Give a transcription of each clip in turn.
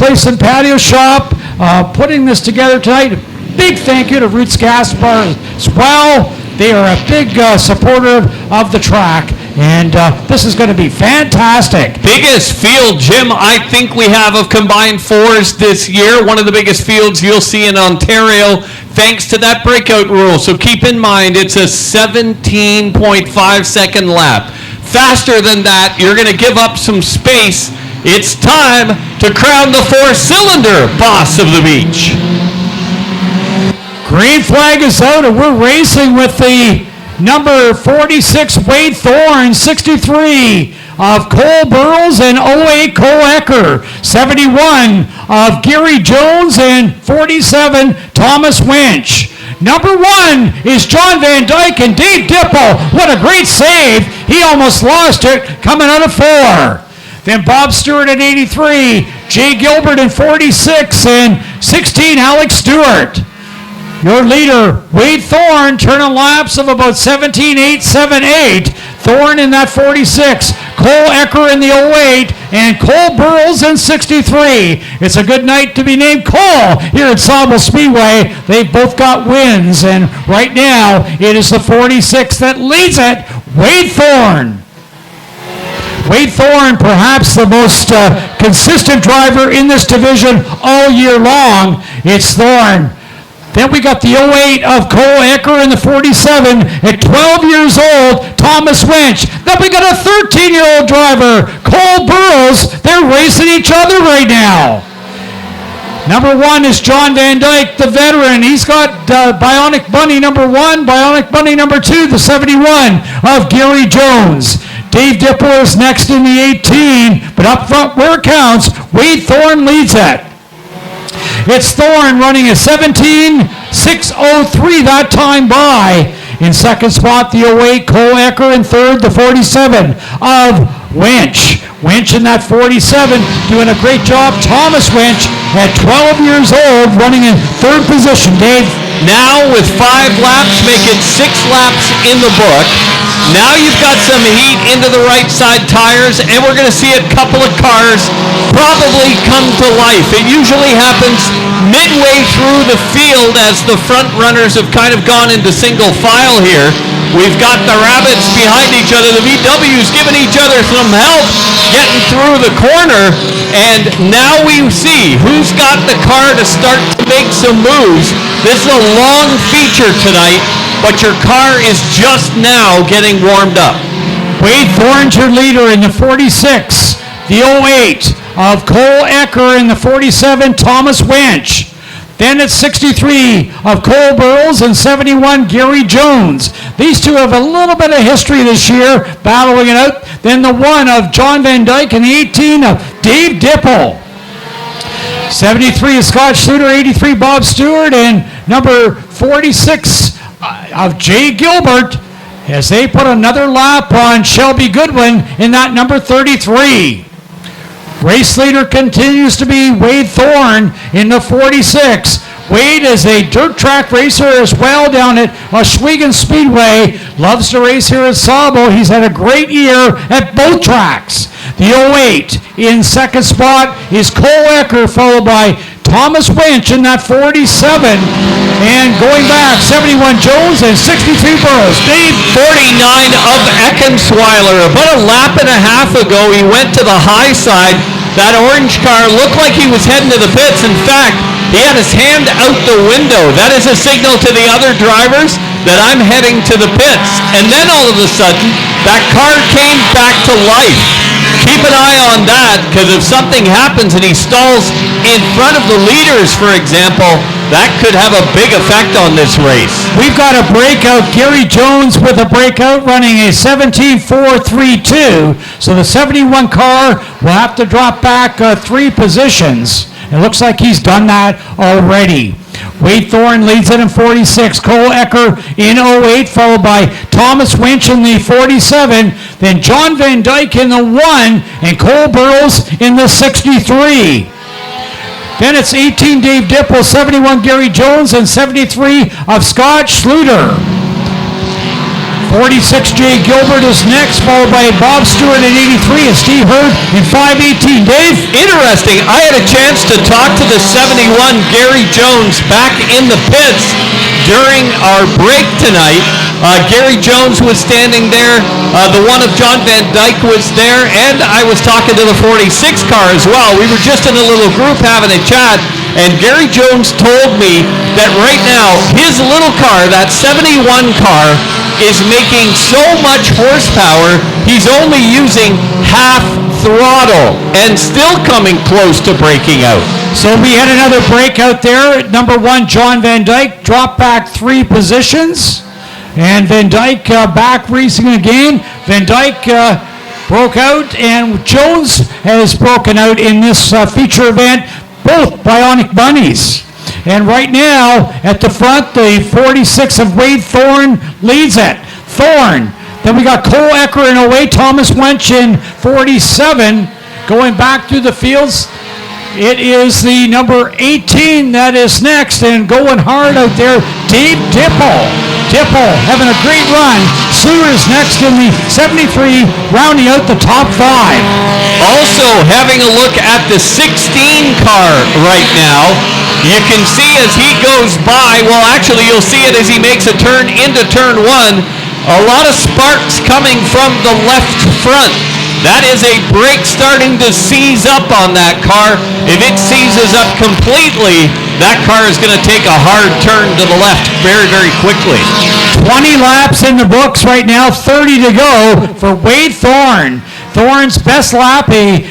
Place and Patio Shop putting this together tonight. Big thank you to Roots Gas Bar as well. They are a big supporter of the track, and this is going to be fantastic. Biggest field, Jim, I think we have of combined fours this year. One of the biggest fields you'll see in Ontario, thanks to that breakout rule. So keep in mind, it's a 17.5-second lap. Faster than that, you're going to give up some space. It's time to crown the four-cylinder boss of the beach. Green flag is out, and we're racing with the number 46 Wayde Thorne, 63 of Cole Burles, and 08 Cole Ecker, 71 of Gary Jones, and 47 Thomas Wunsch. Number 1 is John Van Dyke and Dave Dippel. What a great save. He almost lost it coming out of 4. Then Bob Stewart at 83, Jay Gilbert in 46, and 16 Alex Stewart. Your leader, Wayde Thorne, turning laps of about 17.878. Thorne in that 46. Cole Ecker in the 08. And Cole Burles in 63. It's a good night to be named Cole here at Sauble Speedway. They've both got wins. And right now, it is the 46 that leads it, Wayde Thorne. Wayde Thorne, perhaps the most consistent driver in this division all year long. It's Thorne. Then we got the 08 of Cole Ecker in the 47. At 12 years old, Thomas Wunsch. Then we got a 13-year-old driver, Cole Burles. They're racing each other right now. Number 1 is John Van Dyke, the veteran. He's got Bionic Bunny number 1, Bionic Bunny number 2, the 71 of Gary Jones. Dave Dippel is next in the 18, but up front where it counts, Wayde Thorne leads it. It's Thorne running a 17.603 that time by. In second spot, the 08 Cole Ecker. In third, the 47 of Wunsch. Wunsch in that 47 doing a great job. Thomas Wunsch at 12 years old running in third position. Dave? Now with 5 laps, make it 6 laps in the book. Now you've got some heat into the right side tires, and we're going to see a couple of cars probably come to life. It usually happens midway through the field as the front runners have kind of gone into single file here. We've got the Rabbits behind each other. The VW's giving each other some help getting through the corner, and now we see who's got the car to start to make some moves. This is a long feature tonight, but your car is just now getting warmed up. Wayde Thorne's your leader in the 46. The 08 of Cole Ecker in the 47, Thomas Wunsch. Then it's 63 of Cole Burles and 71 Gary Jones. These two have a little bit of history this year, battling it out. Then the 1 of John Van Dyke and the 18 of Dave Dippel. 73 is Scott Schluter, 83 Bob Stewart, and number 46 of Jay Gilbert as they put another lap on Shelby Goodwin in that number 33. Race leader continues to be Wayde Thorne in the 46. Wayde is a dirt track racer as well down at Sauble Speedway. Loves to race here at Sauble. He's had a great year at both tracks. The 08 in second spot is Cole Ecker, followed by Thomas Wunsch in that 47. And going back, 71 Jones and 63 Burles. Dave? 49 of Eckensweiler. About a lap and a half ago, he went to the high side. That orange car looked like he was heading to the pits. In fact, he had his hand out the window. That is a signal to the other drivers that I'm heading to the pits. And then all of a sudden, that car came back to life. Keep an eye on that, because if something happens and he stalls in front of the leaders, for example, that could have a big effect on this race. We've got a breakout. Gary Jones with a breakout running a 17.432. So the 71 car will have to drop back 3 positions. It looks like he's done that already. Wayde Thorne leads it in 46. Cole Ecker in 08, followed by Thomas Wunsch in the 47. Then John Van Dyke in the 1, and Cole Burles in the 63. Then it's 18 Dave Dippel, 71 Gary Jones, and 73 of Scott Schluter. 46 Jay Gilbert is next, followed by Bob Stewart at 83 and Steve Hurd in 518. Dave? Interesting. I had a chance to talk to the 71 Gary Jones back in the pits during our break tonight. Gary Jones was standing there. The one of John Van Dyke was there, and I was talking to the 46 car as well. We were just in a little group having a chat, and Gary Jones told me that right now his little car, that 71 car, is making so much horsepower, he's only using half throttle and still coming close to breaking out. So we had another breakout there. Number 1, John Van Dyke, dropped back 3 positions. And Van Dyke back racing again. Van Dyke broke out, and Jones has broken out in this feature event, both Bionic Bunnies. And right now, at the front, the 46 of Wayde Thorne leads it. Thorne. Then we got Cole Ecker in 08, Thomas Wunsch in 47. Going back through the fields, it is the number 18 that is next, and going hard out there, Dave Dippel. Dippel having a great run. Sluder is next in the 73, rounding out the top 5. Also having a look at the 16 car right now. You can see as he goes by, well actually you'll see it as he makes a turn into turn 1, a lot of sparks coming from the left front. That is a brake starting to seize up on that car. If it seizes up completely, that car is going to take a hard turn to the left very, very quickly. 20 laps in the books right now, 30 to go for Wayde Thorne. Thorne's best lap, a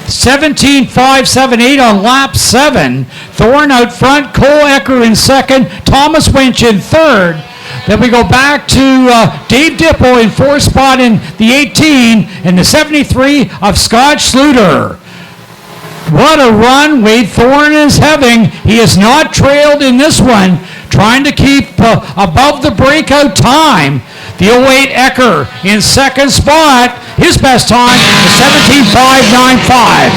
17.578 on lap 7. Thorne out front, Cole Ecker in second, Thomas Wunsch in third. Then we go back to Dave Dippel in 4th spot in the 18 and the 73 of Scott Sluder. What a run Wayde Thorne is having. He is not trailed in this one, trying to keep above the breakout time. The 08 Ecker in 2nd spot. His best time is 17.595.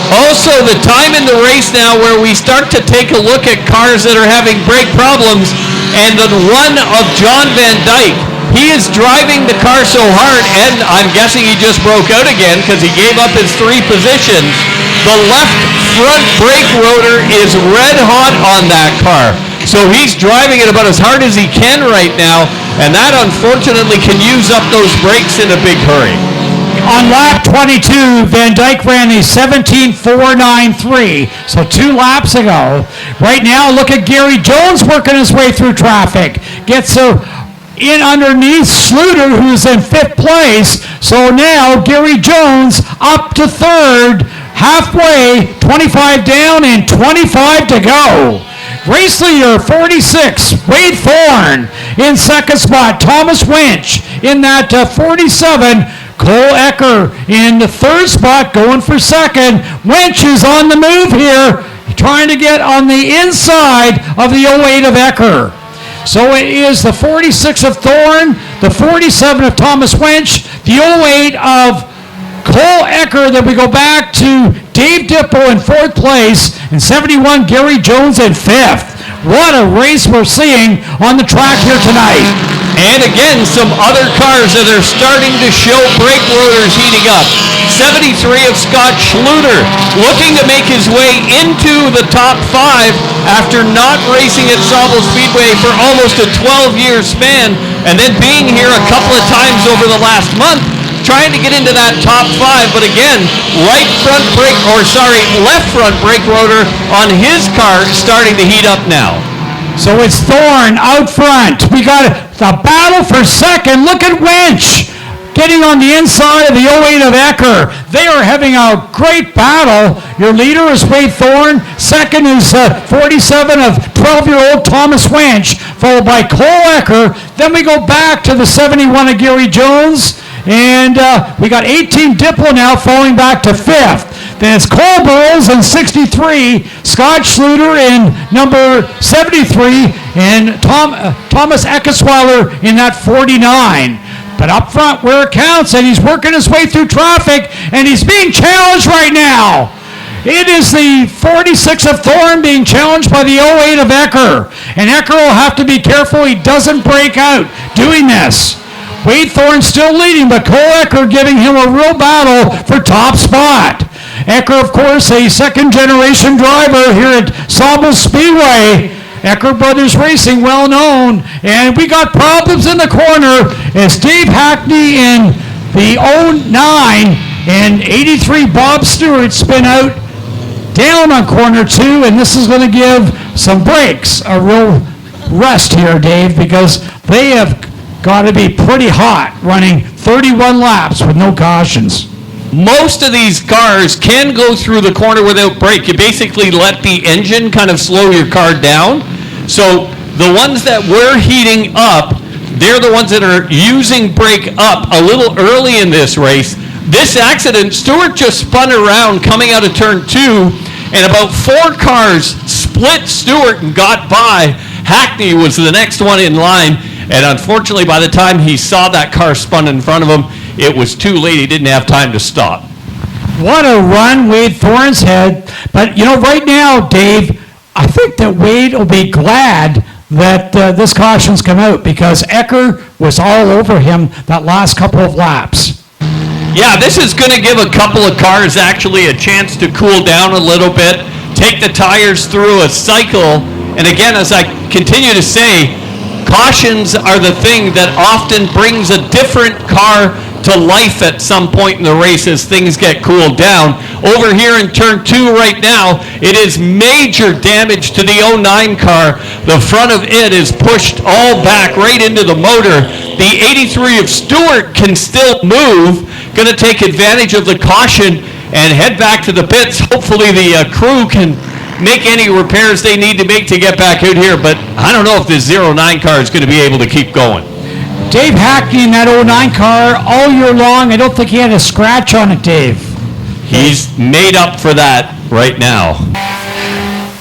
Also, the time in the race now where we start to take a look at cars that are having brake problems, and the one of John Van Dyke. He is driving the car so hard, and I'm guessing he just broke out again because he gave up his 3 positions. The left front brake rotor is red hot on that car. So he's driving it about as hard as he can right now, and that unfortunately can use up those brakes in a big hurry. On lap 22, Van Dyke ran a 17.493, so 2 laps ago. Right now, look at Gary Jones working his way through traffic. Gets in underneath Sluder, who's in 5th place. So now Gary Jones up to 3rd, halfway, 25 down and 25 to go. Race leader, 46, Wayde Thorne. In 2nd spot, Thomas Wunsch. In that 47, Cole Ecker in the 3rd spot, going for 2nd. Wunsch is on the move here, trying to get on the inside of the 08 of Ecker. So it is the 46 of Thorne, the 47 of Thomas Wunsch, the 08 of Cole Ecker. Then we go back to Dave Dippel in 4th place, and 71 Gary Jones in 5th. What a race we're seeing on the track here tonight. And again, some other cars that are starting to show brake rotors heating up. 73 of Scott Sluder looking to make his way into the top 5 after not racing at Sauble Speedway for almost a 12-year span, and then being here a couple of times over the last month, trying to get into that top 5, but again, left front brake rotor on his car starting to heat up now. So it's Thorne out front. We got the battle for 2nd. Look at Wunsch getting on the inside of the 08 of Ecker. They are having a great battle. Your leader is Wayde Thorne. 2nd is 47 of 12-year-old Thomas Wunsch, followed by Cole Ecker. Then we go back to the 71 of Gary Jones. And we got 18 Dippel now falling back to 5th. Then it's Cole Burles in 63, Scott Sluder in number 73, and Thomas Eckesweiler in that 49. But up front where it counts, and he's working his way through traffic, and he's being challenged right now. It is the 46 of Thorne being challenged by the 08 of Ecker. And Ecker will have to be careful he doesn't break out doing this. Wayde Thorne still leading, but Cole Ecker giving him a real battle for top spot. Ecker, of course, a second-generation driver here at Sauble Speedway. Ecker Brothers Racing, well known. And we got problems in the corner as Dave Hackney in the 09 and 83 Bob Stewart spin out down on corner 2, and this is going to give some brakes a real rest here, Dave, because they have got to be pretty hot running 31 laps with no cautions. Most of these cars can go through the corner without brake. You basically let the engine kind of slow your car down. So the ones that we're heating up, they're the ones that are using brake up a little early in this race. This accident, Stewart just spun around coming out of turn 2, and about 4 cars split Stewart and got by. Hackney was the next one in line, and unfortunately by the time he saw that car spun in front of him, it was too late. He didn't have time to stop. What a run Wayde Thorne's had. But, you know, right now, Dave, I think that Wayde will be glad that this caution's come out because Ecker was all over him that last couple of laps. Yeah, this is going to give a couple of cars actually a chance to cool down a little bit, take the tires through a cycle. And again, as I continue to say, cautions are the thing that often brings a different car to life at some point in the race as things get cooled down. Over here in turn 2 right now, it is major damage to the 09 car. The front of it is pushed all back right into the motor. The 83 of Stewart can still move, going to take advantage of the caution and head back to the pits. Hopefully the crew can make any repairs they need to make to get back out here, but I don't know if this 09 car is going to be able to keep going. Dave Hackney in that 09 car all year long, I don't think he had a scratch on it, Dave. He's made up for that right now.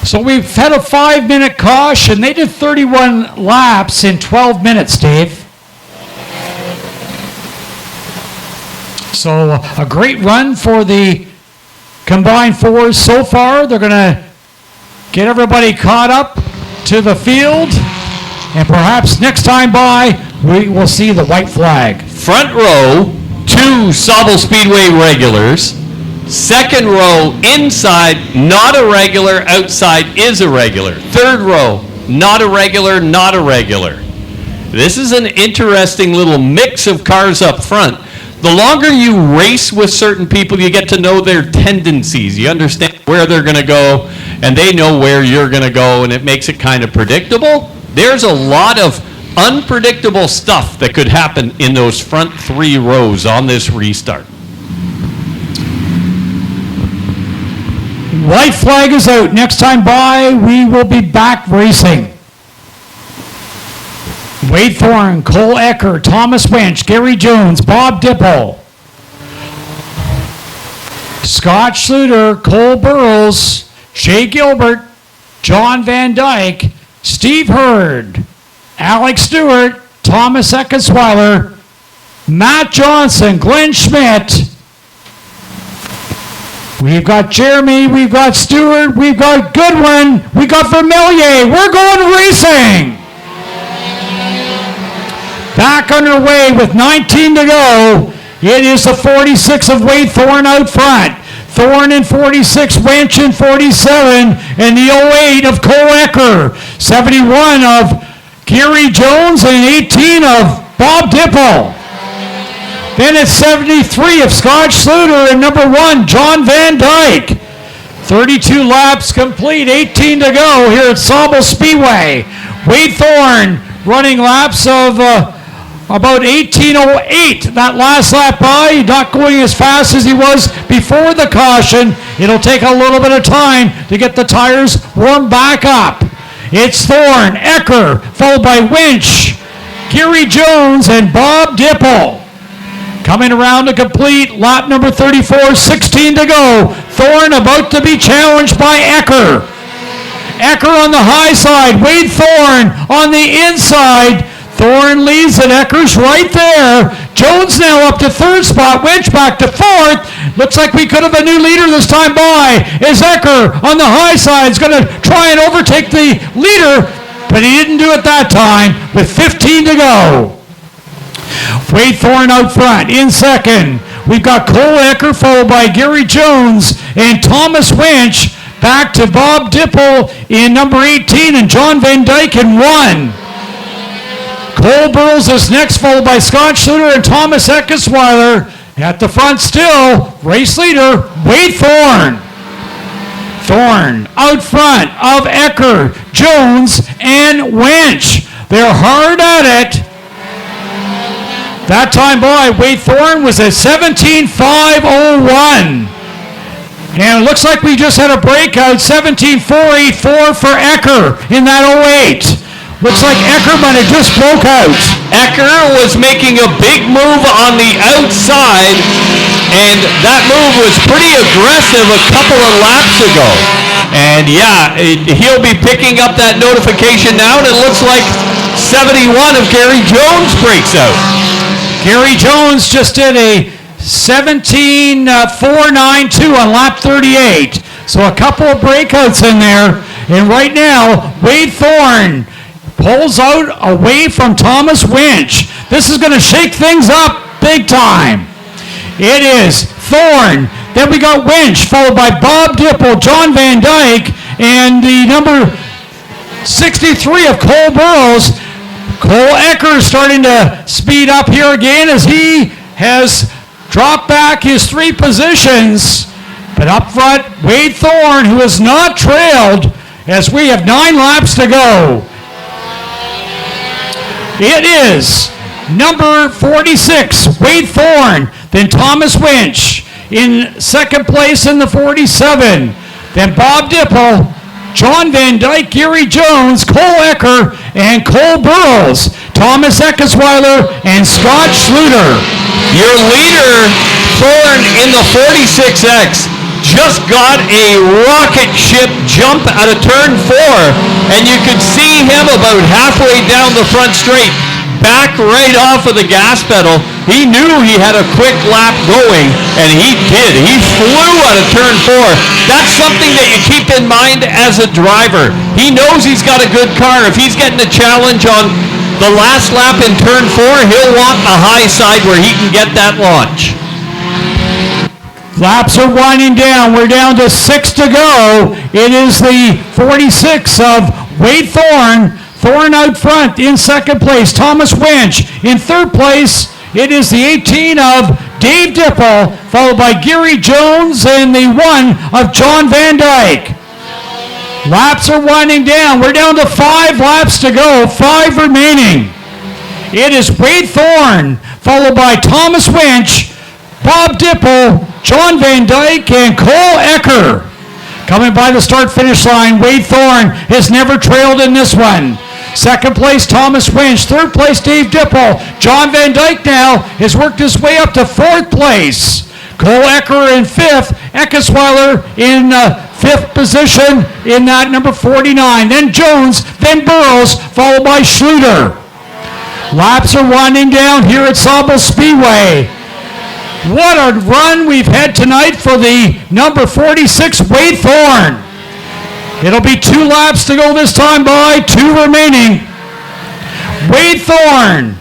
So we've had a 5-minute caution. They did 31 laps in 12 minutes, Dave. So a great run for the combined fours so far. They're going to get everybody caught up to the field, and perhaps next time by, we will see the white flag. Front row, 2 Sauble Speedway regulars. Second row, inside, not a regular, outside is a regular. Third row, not a regular, not a regular. This is an interesting little mix of cars up front. The longer you race with certain people, you get to know their tendencies. You understand where they're going to go, and they know where you're going to go, and it makes it kind of predictable. There's a lot of unpredictable stuff that could happen in those front 3 rows on this restart. White flag is out. Next time by, we will be back racing. Wayde Thorne, Cole Ecker, Thomas Wunsch, Gary Jones, Bob Dippel, Scott Schluter, Cole Burrows, Jay Gilbert, John Van Dyke, Steve Hurd, Alex Stewart, Thomas Eckesweiler, Matt Johnson, Glenn Schmidt. We've got Jeremy, we've got Stewart, we've got Goodwin, we've got Vermillier. We're going racing. Back underway with 19 to go. It is the 46 of Wayde Thorne out front. Thorne in 46, Wunsch in 47, and the 08 of Cole Ecker. 71 of Gary Jones and 18 of Bob Dippel. Then it's 73 of Scott Schluter and number 1, John Van Dyke. 32 laps complete, 18 to go here at Sauble Speedway. Wayde Thorne running laps of about 18:08. That last lap by, not going as fast as he was before the caution. It'll take a little bit of time to get the tires warmed back up. It's Thorne, Ecker, followed by Wunsch, Gary Jones, and Bob Dippel. Coming around to complete lap number 34, 16 to go. Thorne about to be challenged by Ecker. Ecker on the high side, Wayde Thorne on the inside. Thorne leads it, Ecker's right there. Jones now up to 3rd spot, Wunsch back to 4th. Looks like we could have a new leader this time by. Is Ecker on the high side, is going to try and overtake the leader, but he didn't do it that time with 15 to go. Wayde Thorne out front. In second, we've got Cole Ecker, followed by Gary Jones and Thomas Wunsch. Back to Bob Dippel in number 18 and John Van Dyke in 1. Cole Burles is next, followed by Scott Schluter and Thomas Eckesweiler. At the front still, race leader, Wayde Thorne. Thorne out front of Ecker, Jones, and Wunsch. They're hard at it. That time by Wayde Thorne was at 17:5:01. And it looks like we just had a breakout, 17:4:84 for Ecker in that 08. Looks like Ecker might have just broke out. Ecker was making a big move on the outside, and that move was pretty aggressive a couple of laps ago. And yeah, he'll be picking up that notification now, and it looks like 71 of Gary Jones breaks out. Gary Jones just did a 17:492 on lap 38. So a couple of breakouts in there. And right now, Wayde Thorne pulls out away from Thomas Wunsch. This is going to shake things up big time. It is Thorne. Then we got Wunsch, followed by Bob Dippel, John Van Dyke, and the number 63 of Cole Burles. Cole Ecker starting to speed up here again as he has dropped back his 3 positions. But up front, Wayde Thorne, who is not trailed as we have 9 laps to go. It is number 46, Wayde Thorne, then Thomas Wunsch in second place in the 47. Then Bob Dippel, John Van Dyke, Gary Jones, Cole Ecker, and Cole Burles, Thomas Eckesweiler, and Scott Schluter. Your leader, Thorne, in the 46X, just got a rocket ship jump out of turn 4, and you could see him about halfway down the front straight, back right off of the gas pedal. He knew he had a quick lap going, and he did. He flew out of turn 4. That's something that you keep in mind as a driver. He knows he's got a good car. If he's getting a challenge on the last lap in turn 4, he'll want a high side where he can get that launch. Laps are winding down. We're down to 6 to go. It is the 46 of Wayde Thorne. Thorne out front in second place. Thomas Wunsch in third place. It is the 18 of Dave Dippel, followed by Gary Jones and the 1 of John Van Dyke. Laps are winding down. We're down to 5 laps to go. 5 remaining. It is Wayde Thorne, followed by Thomas Wunsch, Bob Dippel, John Van Dyke, and Cole Ecker. Coming by the start-finish line, Wayde Thorne has never trailed in this one. Second place, Thomas Wunsch. Third place, Dave Dippel. John Van Dyke now has worked his way up to 4th place. Cole Ecker in 5th. Eckesweiler in 5th position in that number 49. Then Jones, then Burles, followed by Schluter. Laps are winding down here at Sauble Speedway. What a run we've had tonight for the number 46, Wayde Thorne. It'll be 2 laps to go this time by, 2 remaining. Wayde Thorne,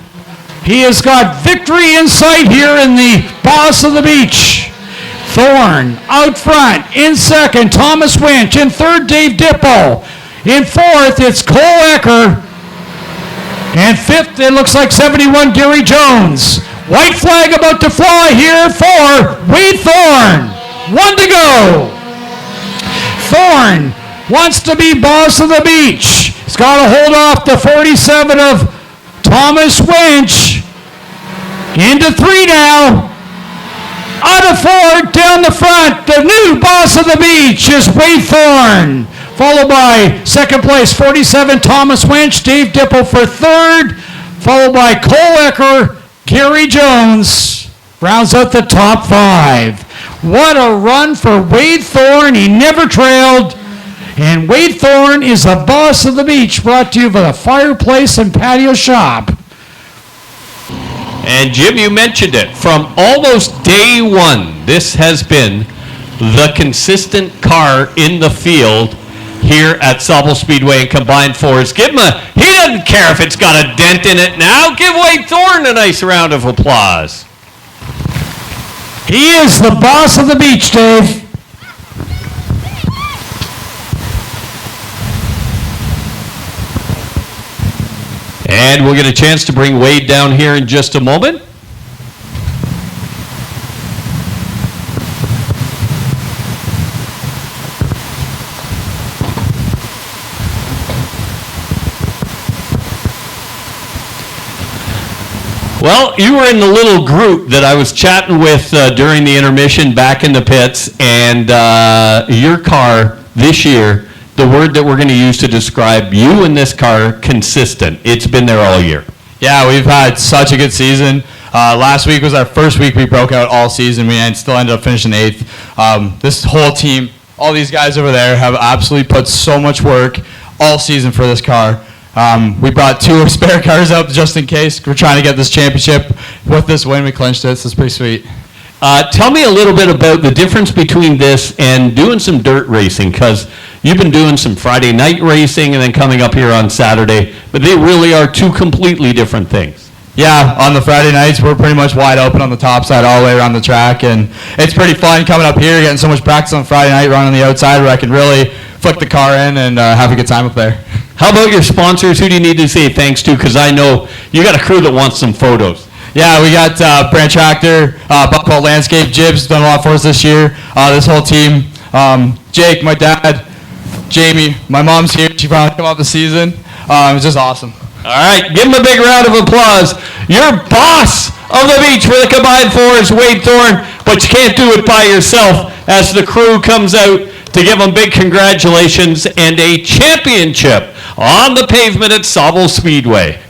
he has got victory in sight here in the Boss of the Beach. Thorne out front, in second, Thomas Wunsch. In third, Dave Dippel. In fourth, it's Cole Ecker. And fifth, it looks like 71, Gary Jones. White flag about to fly here for Wayde Thorne. 1 to go. Thorne wants to be Boss of the Beach. He's got to hold off the 47 of Thomas Wunsch. Into 3 now. Out of 4, down the front. The new Boss of the Beach is Wayde Thorne. Followed by second place, 47, Thomas Wunsch. Dave Dippel for third. Followed by Cole Ecker. Gary Jones rounds out the top 5. What a run for Wayde Thorne. He never trailed. And Wayde Thorne is the Boss of the Beach, brought to you by the Fireplace and Patio Shop. And Jim, you mentioned it. From almost day 1, this has been the consistent car in the field here at Sauble Speedway and Combined Fours. Give him he doesn't care if it's got a dent in it now. Give Wayde Thorne a nice round of applause. He is the boss of the beach, Dave. And we'll get a chance to bring Wayde down here in just a moment. Well, you were in the little group that I was chatting with during the intermission back in the pits, and your car this year, the word that we're going to use to describe you and this car, consistent. It's been there all year. Yeah, we've had such a good season. Last week was our first week we broke out all season. We still ended up finishing 8th. This whole team, all these guys over there have absolutely put so much work all season for this car. We brought 2 spare cars up just in case. We're trying to get this championship. With this win, we clinched it, so it's pretty sweet. Tell me a little bit about the difference between this and doing some dirt racing, because you've been doing some Friday night racing and then coming up here on Saturday, but they really are 2 completely different things. Yeah, on the Friday nights, we're pretty much wide open on the top side all the way around the track, and it's pretty fun coming up here, getting so much practice on Friday night, running on the outside where I can really flick the car in and have a good time up there. How about your sponsors? Who do you need to say thanks to? Because I know you got a crew that wants some photos. Yeah, we got Brand Tractor, Buckball Landscape, Jibs done a lot for us this year. This whole team, Jake, my dad, Jamie, my mom's here. She finally came out this season. It was just awesome. All right, give him a big round of applause. Your boss of the beach for the Combined Fours, Wayde Thorne, but you can't do it by yourself as the crew comes out to give him big congratulations and a championship on the pavement at Sauble Speedway.